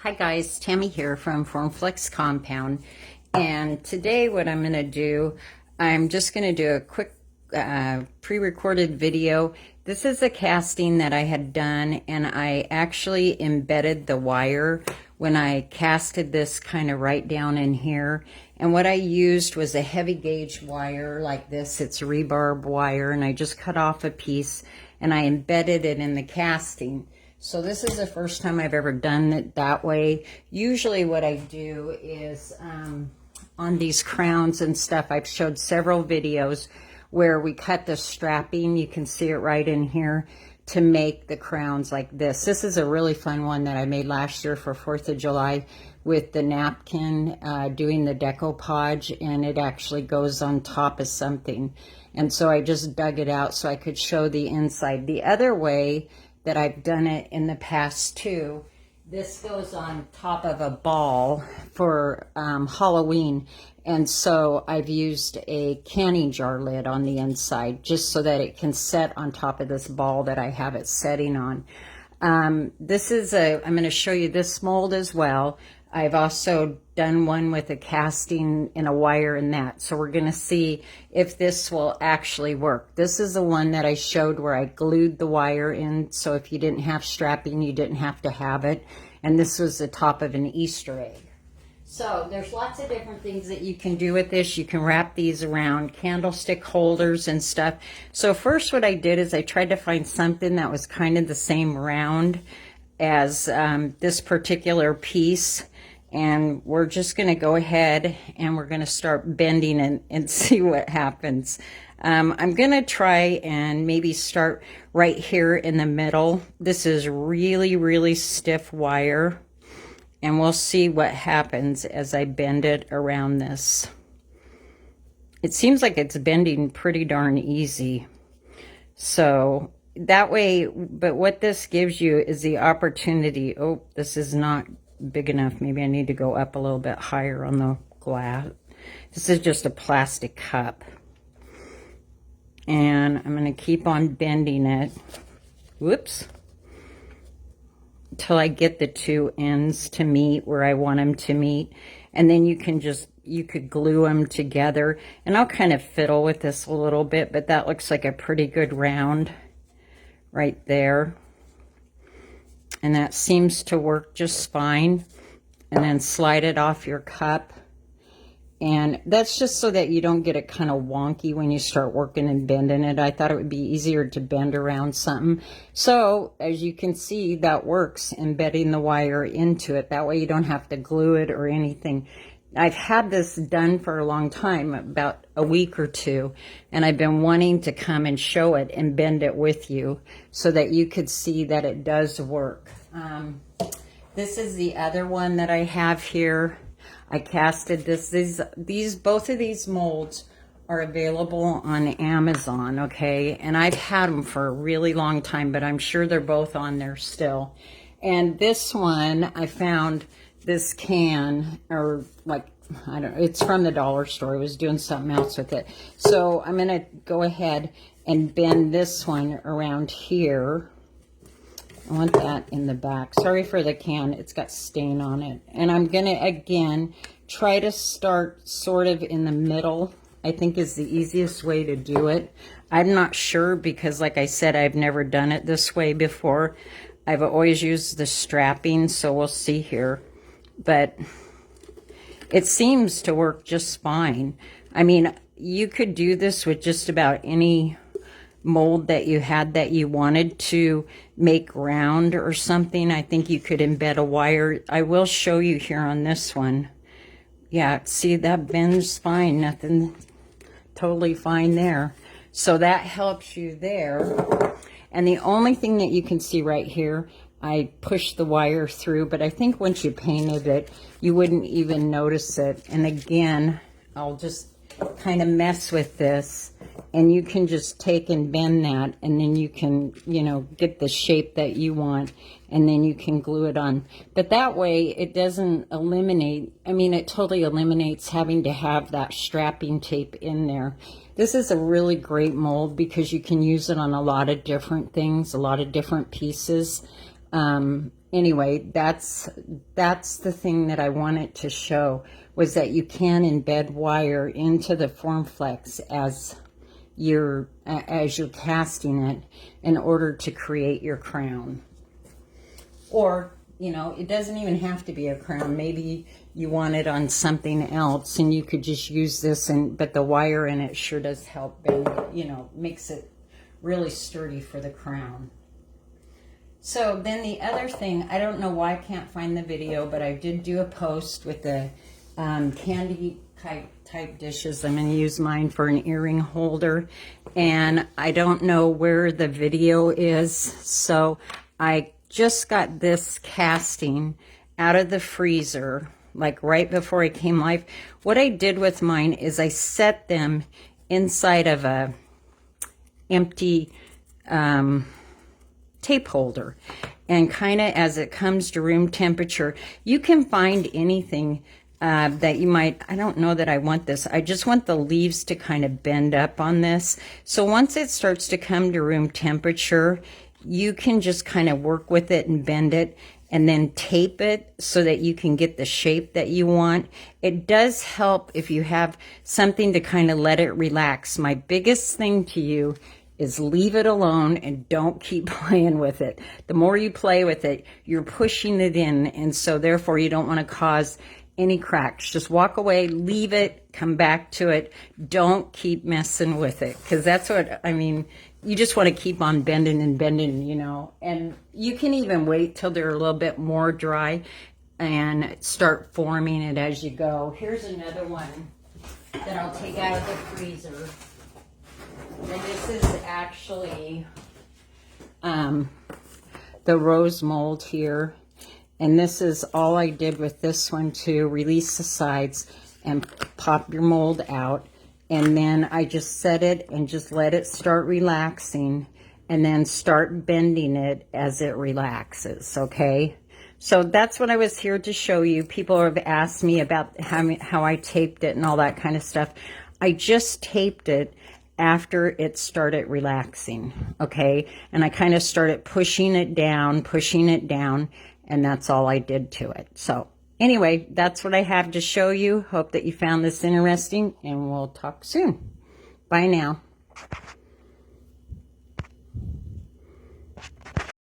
Hi guys, Tammy here from Formflex Compound, and today what I'm going to do, I'm just going to do a quick pre-recorded video. This is a casting that I had done, and I actually embedded the wire when I casted this kind of right down in here. And what I used was a heavy gauge wire like this. It's rebarb wire, and I just cut off a piece and I embedded it in the casting. So this is the first time I've ever done it that way. Usually what I do is on these crowns and stuff, I've showed several videos where we cut the strapping, you can see it right in here, to make the crowns like this. This is a really fun one that I made last year for 4th of July with the napkin, doing the decoupage, and it actually goes on top of something. And so I just dug it out so I could show the inside. The other way that I've done it in the past too, this goes on top of a ball for Halloween, and so I've used a canning jar lid on the inside just so that it can set on top of this ball that I have it setting on. I'm going to show you this mold as well. I've also done one with a casting in a wire and that. So we're going to see if this will actually work. This is the one that I showed where I glued the wire in. So if you didn't have strapping, you didn't have to have it. And this was the top of an Easter egg. So there's lots of different things that you can do with this. You can wrap these around candlestick holders and stuff. So first what I did is I tried to find something that was kind of the same round as this particular piece. And we're just going to go ahead and we're going to start bending and see what happens. I'm going to try and maybe start right here in the middle. This is really, really stiff wire. And we'll see what happens as I bend it around this. It seems like it's bending pretty darn easy. So that way, but what this gives you is the opportunity. Oh, this is not big enough. Maybe I need to go up a little bit higher on the glass. This is just a plastic cup. And I'm going to keep on bending it. Whoops. Until I get the two ends to meet where I want them to meet. And then you could glue them together. And I'll kind of fiddle with this a little bit, but that looks like a pretty good round right there. And that seems to work just fine. And then slide it off your cup. And that's just so that you don't get it kind of wonky when you start working and bending it. I thought it would be easier to bend around something. So as you can see, that works, embedding the wire into it. That way you don't have to glue it or anything. I've had this done for a long time, about a week or two, and I've been wanting to come and show it and bend it with you so that you could see that it does work. This is the other one that I have here. I casted this. Both of these molds are available on Amazon, okay? And I've had them for a really long time, but I'm sure they're both on there still. And this one, I found this can, or like, I don't know, it's from the dollar store. I was doing something else with it. So I'm going to go ahead and bend this one around here. I want that in the back. Sorry for the can. It's got stain on it. And I'm going to, again, try to start sort of in the middle. I think is the easiest way to do it. I'm not sure because, like I said, I've never done it this way before. I've always used the strapping, so we'll see here. But it seems to work just fine. I mean, you could do this with just about any mold that you had that you wanted to make round or something. I think you could embed a wire. I will show you here on this one. Yeah, see, that bends fine. Nothing, totally fine there. So that helps you there. And the only thing that you can see right here, I pushed the wire through, but I think once you painted it, you wouldn't even notice it. And again, I'll just kind of mess with this, and you can just take and bend that, and then you can, you know, get the shape that you want, and then you can glue it on. But that way it doesn't eliminate, I mean, it totally eliminates having to have that strapping tape in there. This is a really great mold because you can use it on a lot of different things, a lot of different pieces. anyway, that's the thing that I wanted to show, was that you can embed wire into the FormFlex as you're casting it in order to create your crown. Or, you know, it doesn't even have to be a crown. Maybe you want it on something else and you could just use this, but the wire in it sure does help bend it, you know, makes it really sturdy for the crown. So then the other thing, I don't know why I can't find the video, but I did do a post with the candy type dishes. I'm going to use mine for an earring holder, and I don't know where the video is. So I just got this casting out of the freezer, like right before I came live. What I did with mine is I set them inside of a empty tape holder, and kind of as it comes to room temperature, you can find anything that you might, I don't know that I want this. I just want the leaves to kind of bend up on this. So once it starts to come to room temperature, you can just kind of work with it and bend it and then tape it so that you can get the shape that you want. It does help if you have something to kind of let it relax. My biggest thing to you is leave it alone and don't keep playing with it. The more you play with it, you're pushing it in, and so therefore you don't want to cause any cracks. Just walk away, leave it, come back to it. Don't keep messing with it, because that's what, I mean, you just want to keep on bending and bending, you know. And you can even wait till they're a little bit more dry and start forming it as you go. Here's another one that I'll take out of the freezer. And this is actually the rose mold here. And this is all I did with this one, to release the sides and pop your mold out. And then I just set it and just let it start relaxing, and then start bending it as it relaxes, okay? So that's what I was here to show you. People have asked me about how I taped it and all that kind of stuff. I just taped it after it started relaxing, okay? And I kind of started pushing it down, and that's all I did to it. So anyway, that's what I have to show you. Hope that you found this interesting, and we'll talk soon. Bye now.